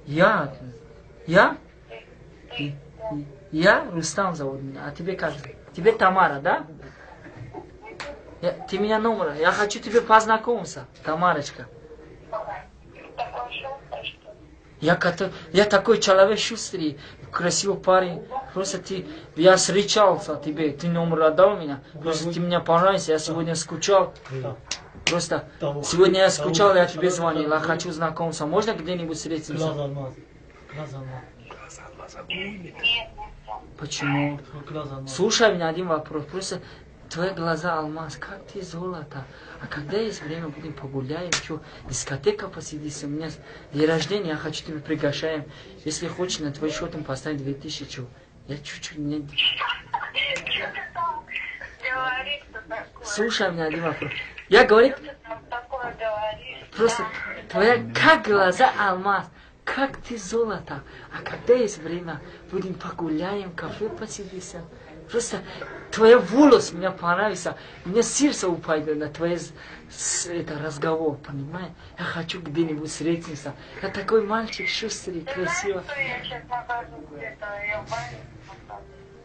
Я? Я? Я Рустам зовут меня. А тебе как? Тебе Тамара, да? Ты меня номер. Я хочу тебе познакомиться, Тамарочка. Я такой человек шустрый, красивый парень. Просто я встречался тебе, ты номер отдал меня. Просто ты мне понравился, я сегодня скучал. Просто сегодня я скучал, я тебе звонил, я хочу знакомиться. Можно где-нибудь встретиться? Почему? Слушай меня один вопрос. Просто твои глаза алмаз, как ты золото. А когда есть время, будем погуляем, что, дискотека посидится. У меня день рождения, я хочу тебя приглашаем. Если хочешь, на твой счет поставить 2000, что. Я чуть-чуть не... Слушай меня один вопрос. Я говорю, просто твоя как глаза алмаз, как ты золото. А когда есть время, будем погуляем, кафе посидимся. Просто твоя волос мне понравился. Мне сердце упадет на твой разговор, понимаешь? Я хочу где-нибудь встретиться. Я такой мальчик шустрый, красивый.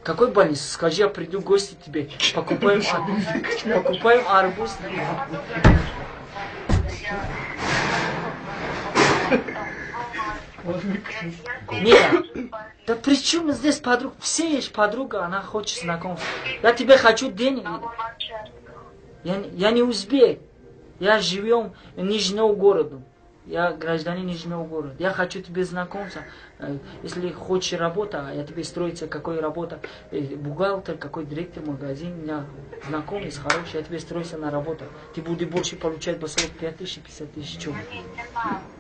Какой больницу? Скажи, я приду в гости тебе. Покупаем арбуз. Нет. Да при чем здесь подруга? Все есть подруга, она хочет знакомиться. Я тебе хочу денег. Я не узбек. Я живем в Нижнем городе. Я гражданин Нижнего города. Я хочу тебе знакомиться. Если хочешь работа, я тебе строится, какой работа. Бухгалтер, какой директор магазин. У меня знакомый, хороший, я тебе строится на работу. Ты будешь больше получать по 45 тысяч, 50 тысяч.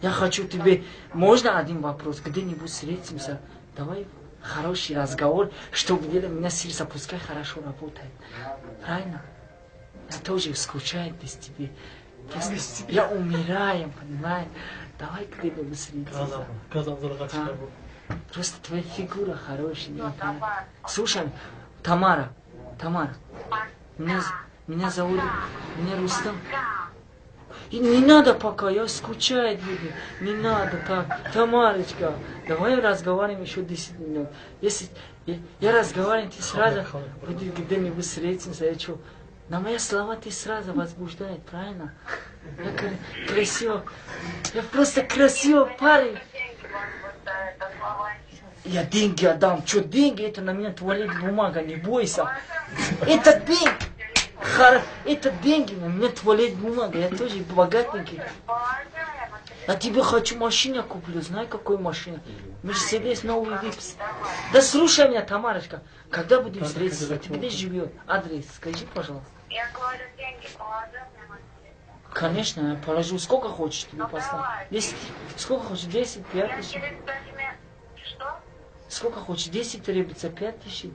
Я хочу тебе... Можно один вопрос? Где-нибудь встретимся? Давай хороший разговор, чтобы у меня сердце пускай хорошо работает. Правильно? Я тоже скучаю без тебя. Я умираю, понимаешь? Давай где-нибудь встретимся. Просто твоя фигура хорошая. Слушай, Тамара. Меня зовут Рустам. И не надо пока, я скучаю, буду. Не надо так. Тамарочка, давай разговариваем еще 10 минут. Если я разговариваю, ты сразу где-нибудь встретимся. Я что? На мои слова ты сразу возбуждает, правильно? Я красиво. Я просто красивый парень. Я деньги отдам. Что деньги? Это на меня туалет бумага, не бойся. Это деньги. Это деньги, на меня туалет бумага. Я тоже богатенький. Я тебе хочу машину куплю. Знаю, какую машину? Мерседес новый Випс. Да слушай меня, Тамарочка. Когда будем встретиться? Ты где живешь? Адрес скажи, пожалуйста. Я говорю, деньги положи мне. Конечно, я положу. Сколько хочешь тебе поставить? 10, сколько хочешь? 10, 5 тысяч? Что? Сколько хочешь? 10 требуется, 5 тысяч?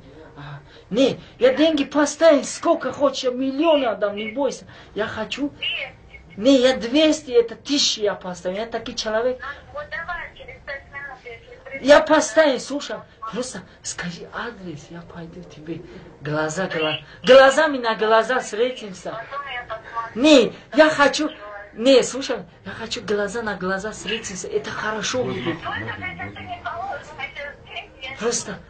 Не, я деньги поставил, сколько хочешь, я миллионы отдам, не бойся. Я хочу... 200. Не, я 200, это 1000 я поставил. Я такой человек. Вот давай, через 5 минут, если придешь. Я поставил, слушай. Просто скажи адрес, я пойду тебе. Глазами на глаза встретимся. Потом я посмотрю. Не, я хочу... Не, слушай, я хочу глаза на глаза встретиться. Это хорошо будет. Просто, если ты не положишь, эти деньги, Просто...